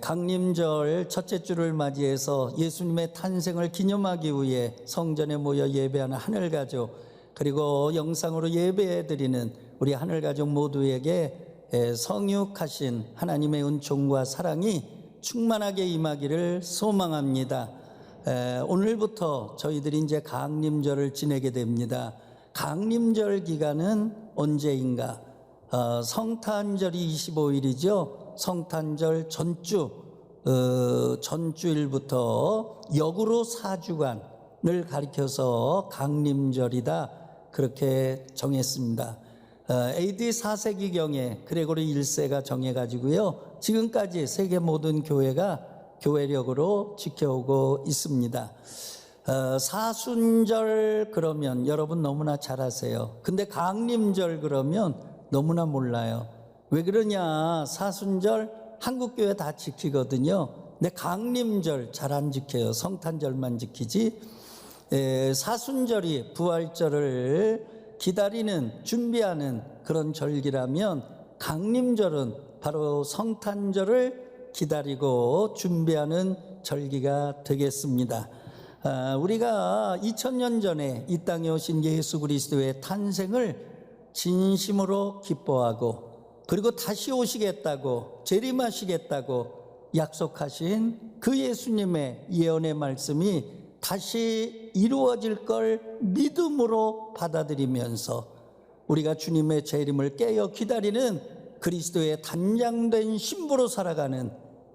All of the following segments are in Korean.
강림절 첫째 주를 맞이해서 예수님의 탄생을 기념하기 위해 성전에 모여 예배하는 하늘가족, 그리고 영상으로 예배해드리는 우리 하늘가족 모두에게 성육하신 하나님의 은총과 사랑이 충만하게 임하기를 소망합니다. 오늘부터 저희들이 이제 강림절을 지내게 됩니다. 강림절 기간은 언제인가? 성탄절이 25일이죠. 성탄절 전주일부터 역으로 4주간을 가리켜서 강림절이다, 그렇게 정했습니다. AD 4세기경에 그레고리 1세가 정해가지고요, 지금까지 세계 모든 교회가 교회력으로 지켜오고 있습니다. 사순절 그러면 여러분 너무나 잘 아세요. 근데 강림절 그러면 너무나 몰라요. 왜 그러냐? 사순절 한국교회 다 지키거든요. 근데 강림절 잘 안 지켜요. 성탄절만 지키지. 사순절이 부활절을 기다리는, 준비하는 그런 절기라면, 강림절은 바로 성탄절을 기다리고 준비하는 절기가 되겠습니다. 우리가 2000년 전에 이 땅에 오신 예수 그리스도의 탄생을 진심으로 기뻐하고, 그리고 다시 오시겠다고, 재림하시겠다고 약속하신 그 예수님의 예언의 말씀이 다시 이루어질 걸 믿음으로 받아들이면서 우리가 주님의 재림을 깨어 기다리는 그리스도의 단장된 신부로 살아가는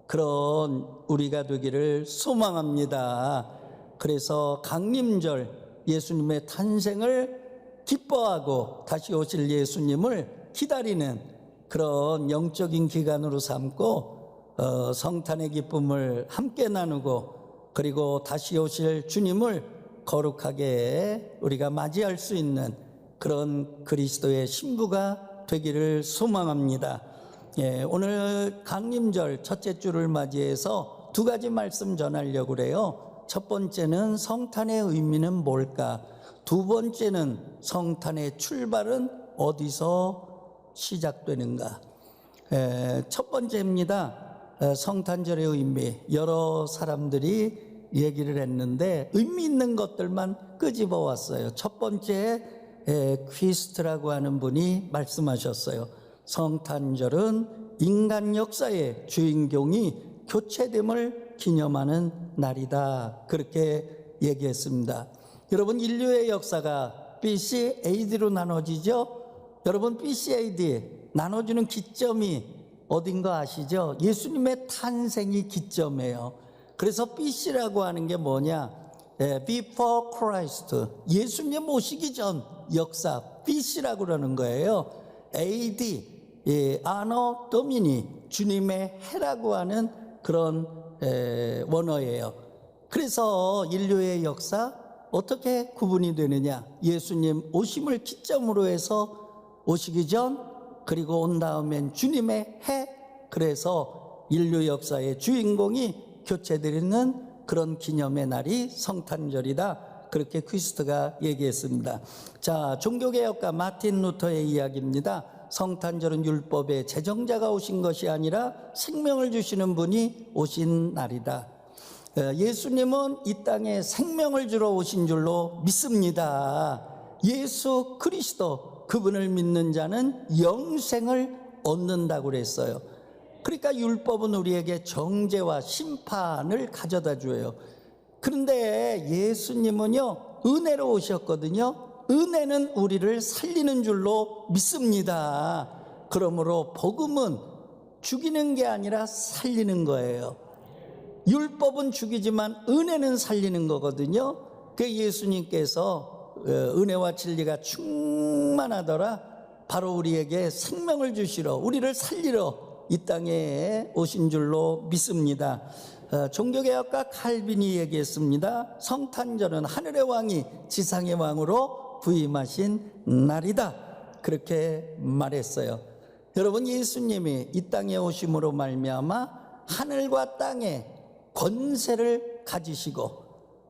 그런 우리가 되기를 소망합니다. 그래서 강림절, 예수님의 탄생을 기뻐하고 다시 오실 예수님을 기다리는 그런 영적인 기간으로 삼고, 성탄의 기쁨을 함께 나누고, 그리고 다시 오실 주님을 거룩하게 우리가 맞이할 수 있는 그런 그리스도의 신부가 되기를 소망합니다. 오늘 강림절 첫째 주를 맞이해서 두 가지 말씀 전하려고 그래요. 첫 번째는 성탄의 의미는 뭘까? 두 번째는 성탄의 출발은 어디서 시작되는가? 첫 번째입니다. 성탄절의 의미. 여러 사람들이 얘기를 했는데 의미 있는 것들만 끄집어 왔어요. 첫 번째, 퀴스트라고 하는 분이 말씀하셨어요. 성탄절은 인간 역사의 주인공이 교체됨을 기념하는 날이다, 그렇게 얘기했습니다. 여러분, 인류의 역사가 BC, AD로 나눠지죠. 여러분, BC, AD 나눠주는 기점이 어딘 거 아시죠? 예수님의 탄생이 기점이에요. 그래서 BC라고 하는 게 뭐냐? Before Christ, 예수님 오시기 전 역사, BC라고 그러는 거예요. AD, 아노 도미니, 주님의 해라고 하는 그런 원어예요. 그래서 인류의 역사 어떻게 구분이 되느냐? 예수님 오심을 기점으로 해서 오시기 전, 그리고 온 다음엔 주님의 해, 그래서 인류 역사의 주인공이 교체되는 그런 기념의 날이 성탄절이다, 그렇게 퀴스트가 얘기했습니다. 자, 종교개혁가 마틴 루터의 이야기입니다. 성탄절은 율법의 제정자가 오신 것이 아니라 생명을 주시는 분이 오신 날이다. 예수님은 이 땅에 생명을 주러 오신 줄로 믿습니다. 예수 그리스도, 그분을 믿는 자는 영생을 얻는다고 그랬어요. 그러니까 율법은 우리에게 정죄와 심판을 가져다 줘요. 그런데 예수님은요, 은혜로 오셨거든요. 은혜는 우리를 살리는 줄로 믿습니다. 그러므로 복음은 죽이는 게 아니라 살리는 거예요. 율법은 죽이지만 은혜는 살리는 거거든요. 그 예수님께서 은혜와 진리가 충만하더라, 바로 우리에게 생명을 주시러, 우리를 살리러 이 땅에 오신 줄로 믿습니다. 종교개혁가 칼빈이 얘기했습니다. 성탄절은 하늘의 왕이 지상의 왕으로 부임하신 날이다, 그렇게 말했어요. 여러분, 예수님이 이 땅에 오심으로 말미암아 하늘과 땅에 권세를 가지시고,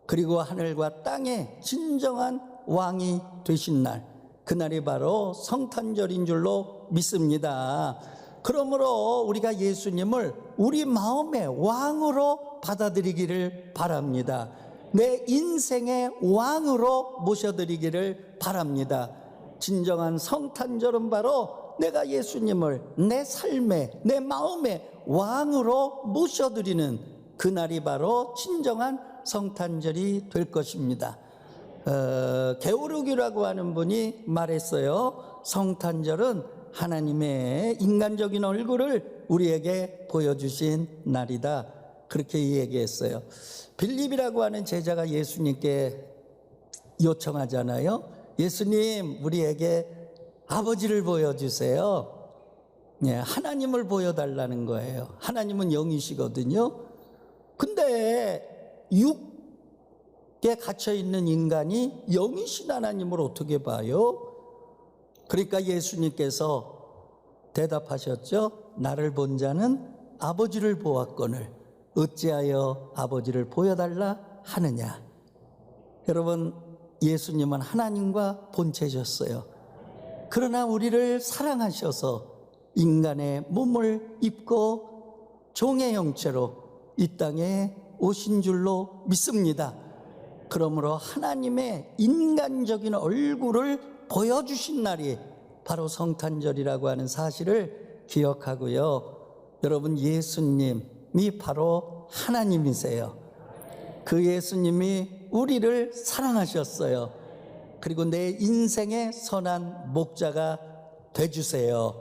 그리고 하늘과 땅에 진정한 왕이 되신 날, 그날이 바로 성탄절인 줄로 믿습니다. 그러므로 우리가 예수님을 우리 마음의 왕으로 받아들이기를 바랍니다. 내 인생의 왕으로 모셔드리기를 바랍니다. 진정한 성탄절은 바로 내가 예수님을 내 삶의, 내 마음의 왕으로 모셔드리는 그날이 바로 진정한 성탄절이 될 것입니다. 게오르기라고 하는 분이 말했어요. 성탄절은 하나님의 인간적인 얼굴을 우리에게 보여주신 날이다. 그렇게 얘기했어요. 빌립이라고 하는 제자가 예수님께 요청하잖아요. 예수님, 우리에게 아버지를 보여주세요. 예, 하나님을 보여달라는 거예요. 하나님은 영이시거든요. 근데 육에 갇혀있는 인간이 영이신 하나님을 어떻게 봐요? 그러니까 예수님께서 대답하셨죠. 나를 본 자는 아버지를 보았거늘 어찌하여 아버지를 보여달라 하느냐. 여러분, 예수님은 하나님과 본체셨어요. 그러나 우리를 사랑하셔서 인간의 몸을 입고 종의 형체로 이 땅에 오신 줄로 믿습니다. 그러므로 하나님의 인간적인 얼굴을 보여주신 날이 바로 성탄절이라고 하는 사실을 기억하고요. 여러분, 예수님이 바로 하나님이세요. 그 예수님이 우리를 사랑하셨어요. 그리고 내 인생의 선한 목자가 되주세요.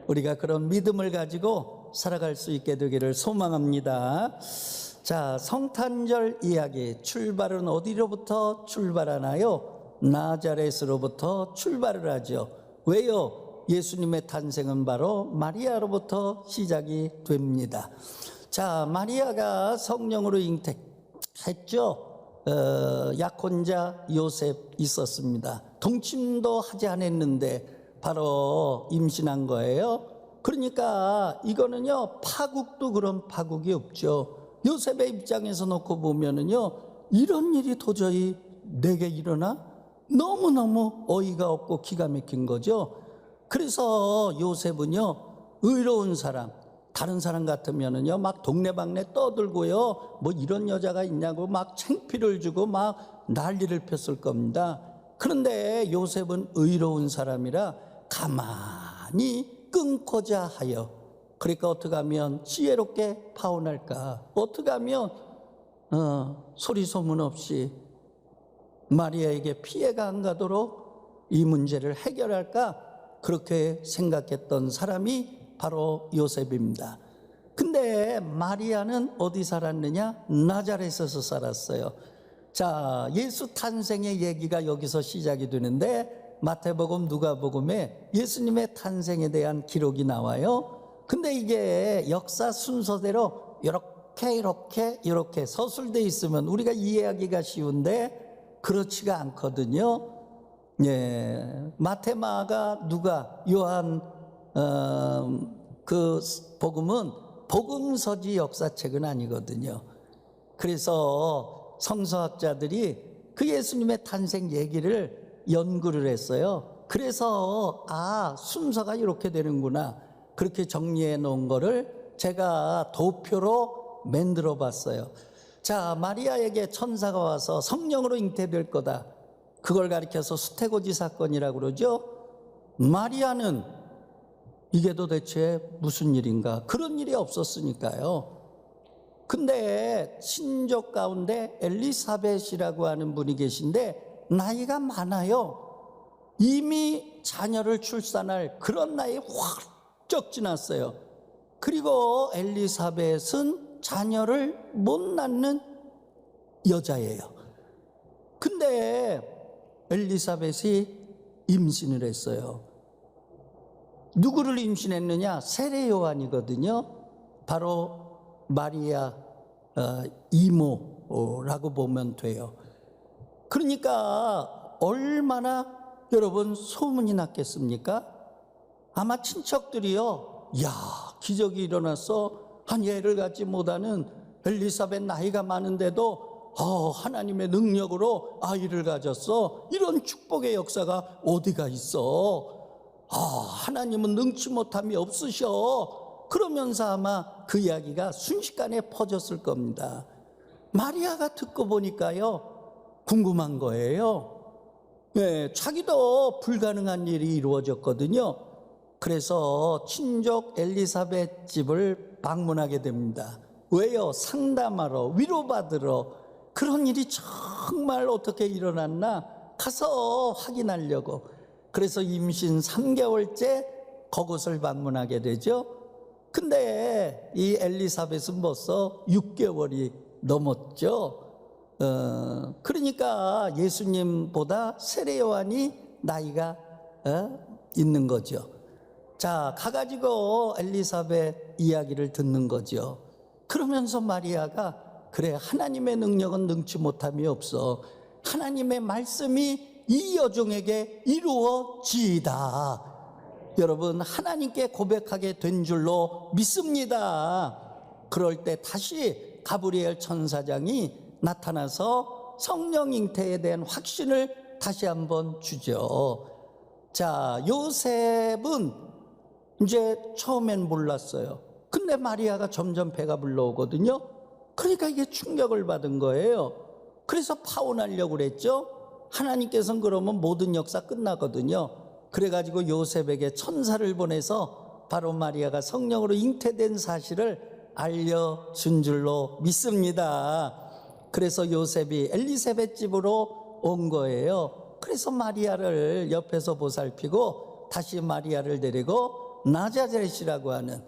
우리가 그런 믿음을 가지고 살아갈 수 있게 되기를 소망합니다. 자, 성탄절 이야기, 출발은 어디로부터 출발하나요? 나자렛으로부터 출발을 하죠. 왜요? 예수님의 탄생은 바로 마리아로부터 시작이 됩니다. 자, 마리아가 성령으로 잉태했죠. 약혼자 요셉 있었습니다. 동침도 하지 않았는데 바로 임신한 거예요. 그러니까 이거는요, 파국도 그런 파국이 없죠. 요셉의 입장에서 놓고 보면은요, 이런 일이 도저히 내게 일어나? 너무너무 어이가 없고 기가 막힌 거죠. 그래서 요셉은요, 의로운 사람, 다른 사람 같으면은요, 막 동네방네 떠들고요, 뭐 이런 여자가 있냐고 막 창피를 주고 막 난리를 폈을 겁니다. 그런데 요셉은 의로운 사람이라 가만히 끊고자 하여, 그러니까 어떻게 하면 지혜롭게 파혼할까, 어떻게 하면 소리 소문 없이 마리아에게 피해가 안 가도록 이 문제를 해결할까, 그렇게 생각했던 사람이 바로 요셉입니다. 근데 마리아는 어디 살았느냐? 나자렛에서 살았어요. 자, 예수 탄생의 얘기가 여기서 시작이 되는데 마태복음, 누가복음에 예수님의 탄생에 대한 기록이 나와요. 근데 이게 역사 순서대로 이렇게 서술돼 있으면 우리가 이해하기가 쉬운데 그렇지가 않거든요. 예, 마태, 마가, 누가, 요한 그 복음은 복음서지 역사책은 아니거든요. 그래서 성서학자들이 그 예수님의 탄생 얘기를 연구를 했어요. 그래서 순서가 이렇게 되는구나, 그렇게 정리해 놓은 거를 제가 도표로 만들어 봤어요. 자, 마리아에게 천사가 와서 성령으로 잉태될 거다, 그걸 가리켜서 수태고지 사건이라고 그러죠. 마리아는 이게 도대체 무슨 일인가, 그런 일이 없었으니까요. 근데 친족 가운데 엘리사벳이라고 하는 분이 계신데 나이가 많아요. 이미 자녀를 출산할 그런 나이 훌쩍 지났어요. 그리고 엘리사벳은 자녀를 못 낳는 여자예요. 근데 엘리사벳이 임신을 했어요. 누구를 임신했느냐? 세례 요한이거든요. 바로 마리아 이모라고 보면 돼요. 그러니까 얼마나 여러분 소문이 났겠습니까? 아마 친척들이요, 야, 기적이 일어났어, 한 예를 갖지 못하는 엘리사벳 나이가 많은데도 하나님의 능력으로 아이를 가졌어, 이런 축복의 역사가 어디가 있어. 하나님은 능치 못함이 없으셔. 그러면서 아마 그 이야기가 순식간에 퍼졌을 겁니다. 마리아가 듣고 보니까요, 궁금한 거예요. 자기도 불가능한 일이 이루어졌거든요. 그래서 친족 엘리사벳 집을 방문하게 됩니다. 왜요? 상담하러, 위로받으러. 그런 일이 정말 어떻게 일어났나 가서 확인하려고. 그래서 임신 3개월째 그곳을 방문하게 되죠. 근데 이 엘리사벳은 벌써 6개월이 넘었죠. 그러니까 예수님보다 세례 요한이 나이가 있는 거죠. 자, 가가지고 엘리사벳 이야기를 듣는 거죠. 그러면서 마리아가 그래, 하나님의 능력은 능치 못함이 없어. 하나님의 말씀이 이 여종에게 이루어지이다. 여러분, 하나님께 고백하게 된 줄로 믿습니다. 그럴 때 다시 가브리엘 천사장이 나타나서 성령 잉태에 대한 확신을 다시 한번 주죠. 자, 요셉은 이제 처음엔 몰랐어요. 근데 마리아가 점점 배가 불러오거든요. 그러니까 이게 충격을 받은 거예요. 그래서 파혼하려고 그랬죠. 하나님께서는 그러면 모든 역사 끝나거든요. 그래가지고 요셉에게 천사를 보내서 바로 마리아가 성령으로 잉태된 사실을 알려준 줄로 믿습니다. 그래서 요셉이 엘리사벳 집으로 온 거예요. 그래서 마리아를 옆에서 보살피고 다시 마리아를 데리고 나자렛이라고 하는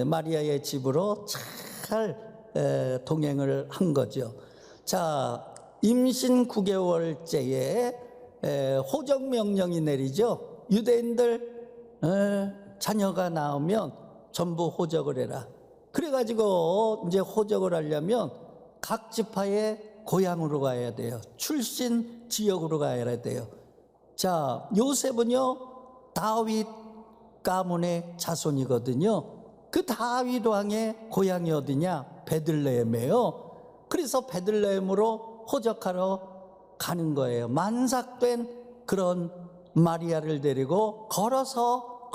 마리아의 집으로 잘 동행을 한 거죠. 자, 임신 9개월째에 호적 명령이 내리죠. 유대인들 자녀가 나오면 전부 호적을 해라. 그래가지고 이제 호적을 하려면 각 지파의 고향으로 가야 돼요. 출신 지역으로 가야 돼요. 자, 요셉은요, 다윗 가문의 자손이거든요. 그 다윗 왕의 고향이 어디냐? 베들레헴이에요. 그래서 베들레헴으로 호적하러 가는 거예요. 만삭된 그런 마리아를 데리고 걸어서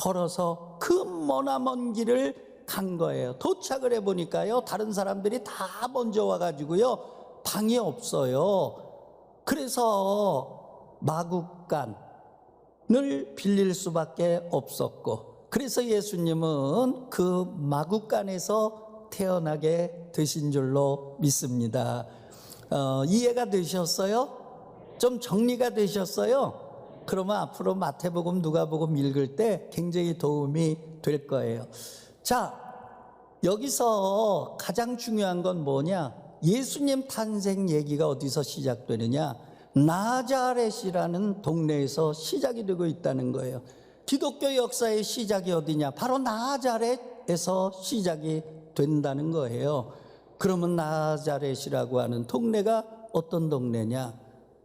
그 머나먼 길을 간 거예요. 도착을 해보니까요, 다른 사람들이 다 먼저 와가지고요, 방이 없어요. 그래서 마구간을 빌릴 수밖에 없었고, 그래서 예수님은 그 마구간에서 태어나게 되신 줄로 믿습니다. 이해가 되셨어요? 좀 정리가 되셨어요? 그러면 앞으로 마태복음, 누가복음 읽을 때 굉장히 도움이 될 거예요. 자, 여기서 가장 중요한 건 뭐냐? 예수님 탄생 얘기가 어디서 시작되느냐? 나자렛이라는 동네에서 시작이 되고 있다는 거예요. 기독교 역사의 시작이 어디냐? 바로 나자렛에서 시작이 된다는 거예요. 그러면 나자렛이라고 하는 동네가 어떤 동네냐?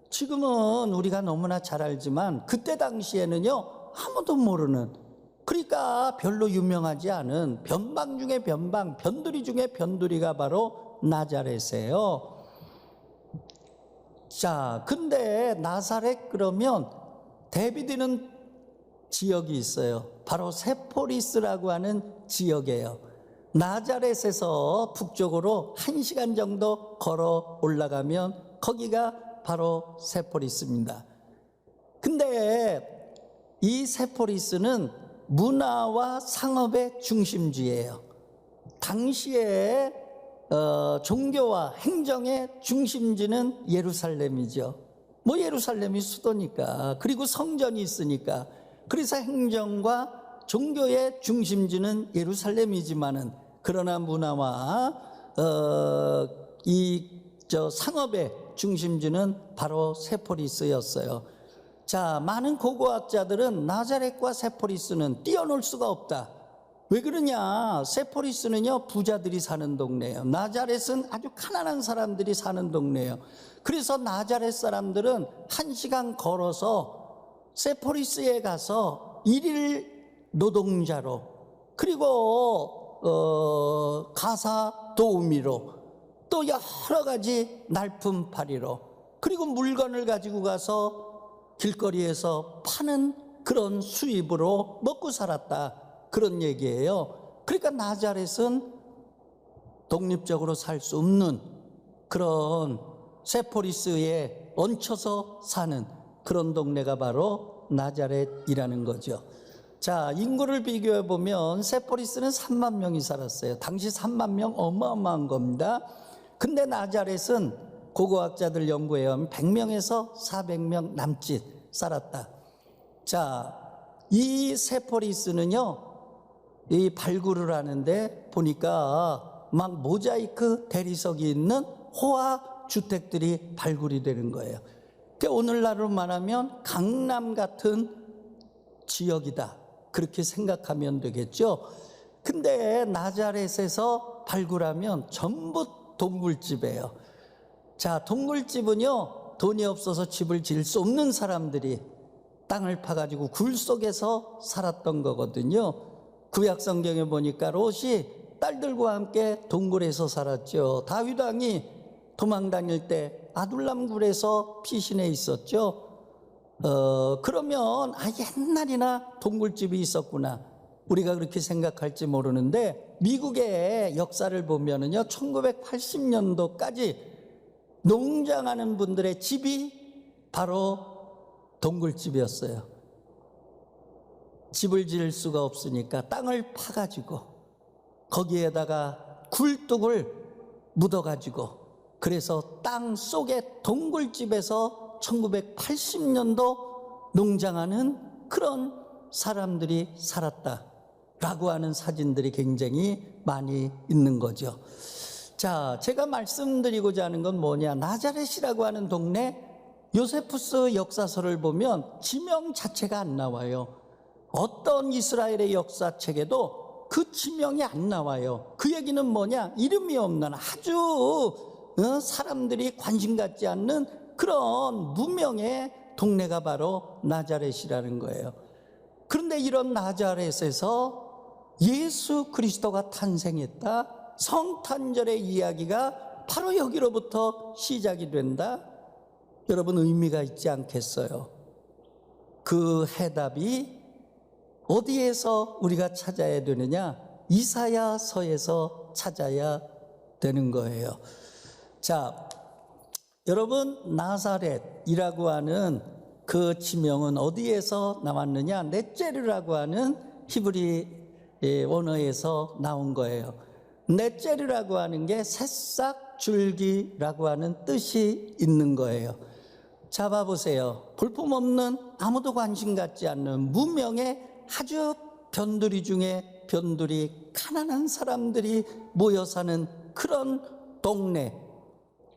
지금은 우리가 너무나 잘 알지만 그때 당시에는요, 아무도 모르는, 그러니까 별로 유명하지 않은 변방 중에 변방, 변두리 중에 변두리가 바로 나자렛이에요. 자, 근데 나사렛 그러면 대비되는 지역이 있어요. 바로 세포리스라고 하는 지역이에요. 나자렛에서 북쪽으로 1시간 정도 걸어 올라가면 거기가 바로 세포리스입니다. 근데 이 세포리스는 문화와 상업의 중심지예요. 당시에 종교와 행정의 중심지는 예루살렘이죠. 뭐 예루살렘이 수도니까, 그리고 성전이 있으니까. 그래서 행정과 종교의 중심지는 예루살렘이지만은, 그러나 문화와 상업의 중심지는 바로 세포리스였어요. 자, 많은 고고학자들은 나자렛과 세포리스는 띄어놓을 수가 없다. 왜 그러냐? 세포리스는요, 부자들이 사는 동네예요. 나자렛은 아주 가난한 사람들이 사는 동네예요. 그래서 나자렛 사람들은 1시간 걸어서 세포리스에 가서 일일 노동자로, 그리고 가사 도우미로, 또 여러 가지 날품팔이로, 그리고 물건을 가지고 가서 길거리에서 파는 그런 수입으로 먹고 살았다, 그런 얘기예요. 그러니까 나자렛은 독립적으로 살 수 없는 그런 세포리스에 얹혀서 사는 그런 동네가 바로 나자렛이라는 거죠. 자, 인구를 비교해 보면 세포리스는 3만 명이 살았어요. 당시 3만 명 어마어마한 겁니다. 근데 나자렛은 고고학자들 연구에 의하면 100명에서 400명 남짓 살았다. 자, 이 세포리스는요, 이 발굴을 하는데 보니까 막 모자이크 대리석이 있는 호화 주택들이 발굴이 되는 거예요. 그러니까 오늘날로 말하면 강남 같은 지역이다, 그렇게 생각하면 되겠죠. 근데 나자렛에서 발굴하면 전부 동굴집이에요. 자, 동굴집은요, 돈이 없어서 집을 지을 수 없는 사람들이 땅을 파가지고 굴 속에서 살았던 거거든요. 구약 성경에 보니까 롯이 딸들과 함께 동굴에서 살았죠. 다윗 왕이 도망 다닐 때 아둘람 굴에서 피신해 있었죠. 그러면 옛날이나 동굴집이 있었구나, 우리가 그렇게 생각할지 모르는데, 미국의 역사를 보면은요, 1980년도까지 농장하는 분들의 집이 바로 동굴집이었어요. 집을 지을 수가 없으니까 땅을 파가지고 거기에다가 굴뚝을 묻어가지고, 그래서 땅 속에 동굴집에서 1980년도 농장하는 그런 사람들이 살았다라고 하는 사진들이 굉장히 많이 있는 거죠. 자, 제가 말씀드리고자 하는 건 뭐냐, 나자렛이라고 하는 동네, 요세푸스 역사서를 보면 지명 자체가 안 나와요. 어떤 이스라엘의 역사책에도 그 지명이 안 나와요. 그 얘기는 뭐냐, 이름이 없는 아주 사람들이 관심 갖지 않는 그런 무명의 동네가 바로 나자렛이라는 거예요. 그런데 이런 나자렛에서 예수 그리스도가 탄생했다, 성탄절의 이야기가 바로 여기로부터 시작이 된다. 여러분, 의미가 있지 않겠어요? 그 해답이 어디에서 우리가 찾아야 되느냐? 이사야서에서 찾아야 되는 거예요. 자, 여러분, 나사렛이라고 하는 그 지명은 어디에서 나왔느냐? 넷제르라고 하는 히브리 원어에서 나온 거예요. 넷제르라고 하는 게 새싹 줄기라고 하는 뜻이 있는 거예요. 자, 봐보세요. 볼품없는, 아무도 관심 갖지 않는 무명의 아주 변두리 중에 변두리, 가난한 사람들이 모여 사는 그런 동네,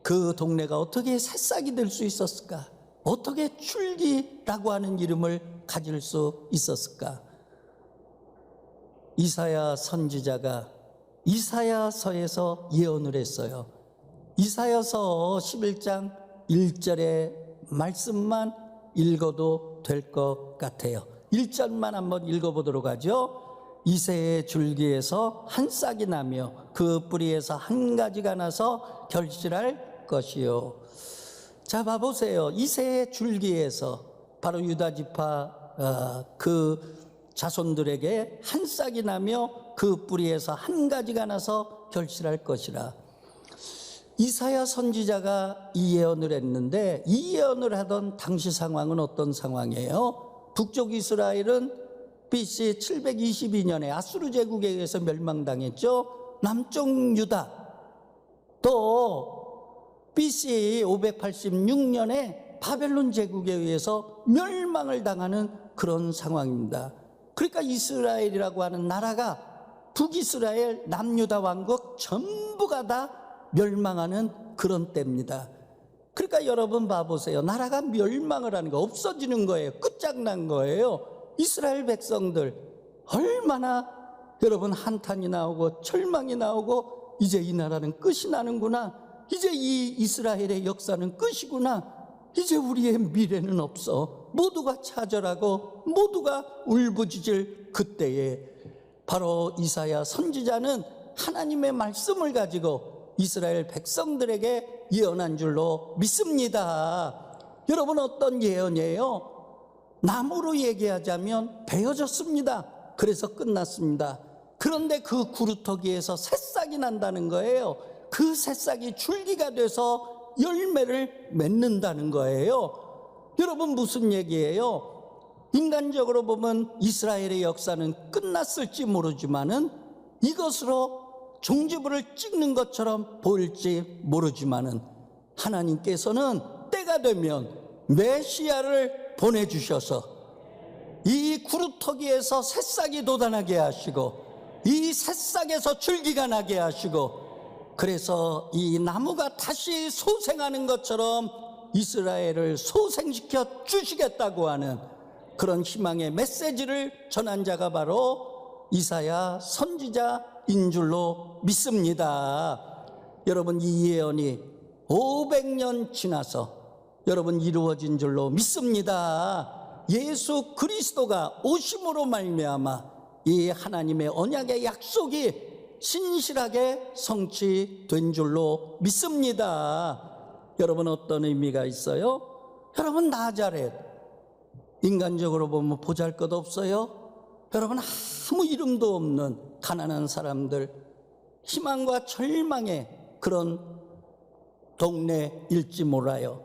그 동네가 어떻게 새싹이 될 수 있었을까? 어떻게 줄기라고 하는 이름을 가질 수 있었을까? 이사야 선지자가 이사야서에서 예언을 했어요. 이사야서 11장 1절의 말씀만 읽어도 될 것 같아요. 1절만 한번 읽어보도록 하죠. 이새의 줄기에서 한 싹이 나며 그 뿌리에서 한 가지가 나서 결실할 것이요. 자, 봐보세요. 이새의 줄기에서 바로 유다 지파 그 자손들에게 한 싹이 나며 그 뿌리에서 한 가지가 나서 결실할 것이라. 이사야 선지자가 이 예언을 했는데, 이 예언을 하던 당시 상황은 어떤 상황이에요? 북쪽 이스라엘은 BC 722년에 아수르 제국에 의해서 멸망당했죠. 남쪽 유다 또 BC 586년에 바벨론 제국에 의해서 멸망을 당하는 그런 상황입니다. 그러니까 이스라엘이라고 하는 나라가 북이스라엘, 남유다 왕국 전부가 다 멸망하는 그런 때입니다. 그러니까 여러분 봐보세요. 나라가 멸망을 하는 거, 없어지는 거예요. 끝장난 거예요. 이스라엘 백성들 얼마나 여러분 한탄이 나오고 절망이 나오고, 이제 이 나라는 끝이 나는구나, 이제 이 이스라엘의 역사는 끝이구나, 이제 우리의 미래는 없어, 모두가 차절하고 모두가 울부짖을 그때에 바로 이사야 선지자는 하나님의 말씀을 가지고 이스라엘 백성들에게 예언한 줄로 믿습니다. 여러분, 어떤 예언이에요? 나무로 얘기하자면 베어졌습니다. 그래서 끝났습니다. 그런데 그 구루터기에서 새싹이 난다는 거예요. 그 새싹이 줄기가 돼서 열매를 맺는다는 거예요. 여러분, 무슨 얘기예요? 인간적으로 보면 이스라엘의 역사는 끝났을지 모르지만은 이것으로 종지부를 찍는 것처럼 보일지 모르지만은 하나님께서는 때가 되면 메시아를 보내주셔서 이 구루터기에서 새싹이 돋아나게 하시고 이 새싹에서 줄기가 나게 하시고, 그래서 이 나무가 다시 소생하는 것처럼 이스라엘을 소생시켜 주시겠다고 하는 그런 희망의 메시지를 전한 자가 바로 이사야 선지자인 줄로 믿습니다. 여러분, 이 예언이 500년 지나서 여러분 이루어진 줄로 믿습니다. 예수 그리스도가 오심으로 말미암아 이 하나님의 언약의 약속이 신실하게 성취된 줄로 믿습니다. 여러분, 어떤 의미가 있어요? 여러분, 나자렛, 인간적으로 보면 보잘것없어요. 여러분, 아무 이름도 없는 가난한 사람들, 희망과 절망의 그런 동네일지 몰라요.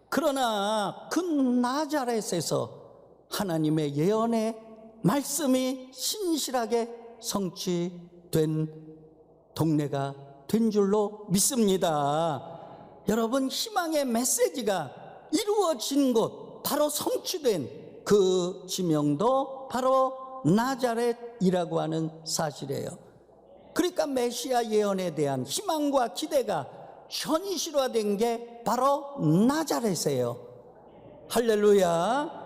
그러나 그 나자렛에서 하나님의 예언의 말씀이 신실하게 성취된 동네가 된 줄로 믿습니다. 여러분, 희망의 메시지가 이루어진 곳, 바로 성취된 그 지명도 바로 나자렛이라고 하는 사실이에요. 그러니까 메시아 예언에 대한 희망과 기대가 현실화된 게 바로 나자렛이에요. 할렐루야.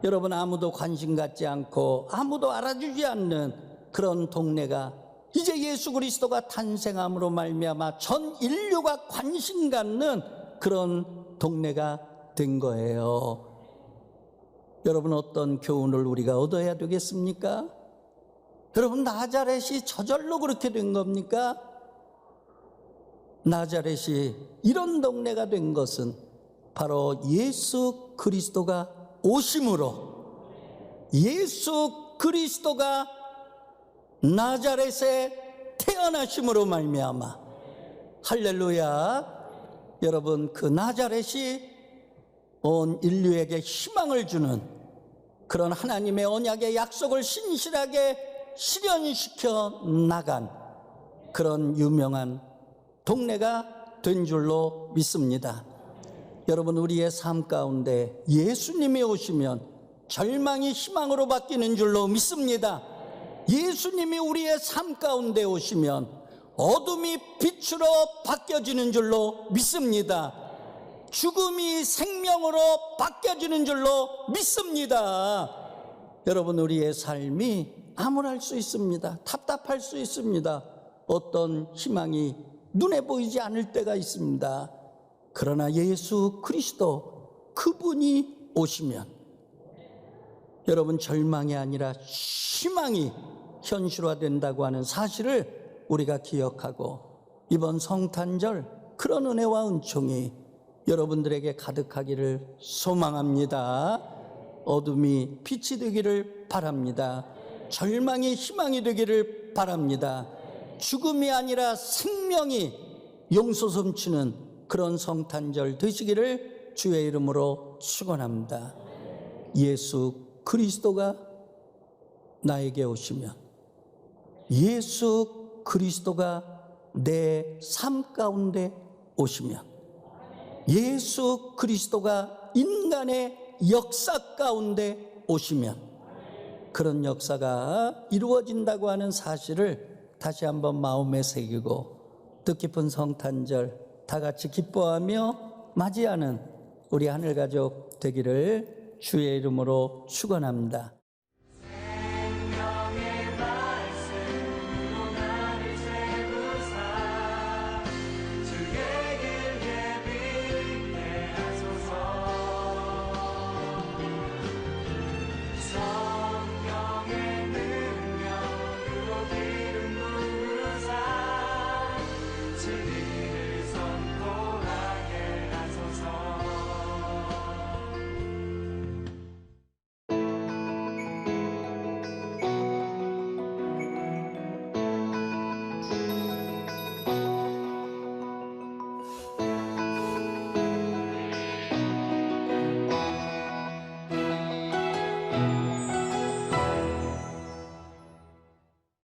여러분, 아무도 관심 갖지 않고 아무도 알아주지 않는 그런 동네가 이제 예수 그리스도가 탄생함으로 말미암아 전 인류가 관심 갖는 그런 동네가 된 거예요. 여러분, 어떤 교훈을 우리가 얻어야 되겠습니까? 여러분, 나자렛이 저절로 그렇게 된 겁니까? 나자렛이 이런 동네가 된 것은 바로 예수 그리스도가 오심으로, 예수 그리스도가 나자렛에 태어나심으로 말미암아, 할렐루야. 여러분, 그 나자렛이 온 인류에게 희망을 주는 그런 하나님의 언약의 약속을 신실하게 실현시켜 나간 그런 유명한 동네가 된 줄로 믿습니다. 여러분, 우리의 삶 가운데 예수님이 오시면 절망이 희망으로 바뀌는 줄로 믿습니다. 예수님이 우리의 삶 가운데 오시면 어둠이 빛으로 바뀌어지는 줄로 믿습니다. 죽음이 생명으로 바뀌어지는 줄로 믿습니다. 여러분, 우리의 삶이 암울할 수 있습니다. 답답할 수 있습니다. 어떤 희망이 눈에 보이지 않을 때가 있습니다. 그러나 예수 그리스도 그분이 오시면 여러분, 절망이 아니라 희망이 현실화된다고 하는 사실을 우리가 기억하고, 이번 성탄절 그런 은혜와 은총이 여러분들에게 가득하기를 소망합니다. 어둠이 빛이 되기를 바랍니다. 절망이 희망이 되기를 바랍니다. 죽음이 아니라 생명이 용솟음치는 그런 성탄절 되시기를 주의 이름으로 축원합니다. 예수 그리스도가 나에게 오시면, 예수 그리스도가 내 삶 가운데 오시면, 예수 그리스도가 인간의 역사 가운데 오시면 그런 역사가 이루어진다고 하는 사실을 다시 한번 마음에 새기고, 뜻깊은 성탄절 다 같이 기뻐하며 맞이하는 우리 하늘가족 되기를 주의 이름으로 축원합니다.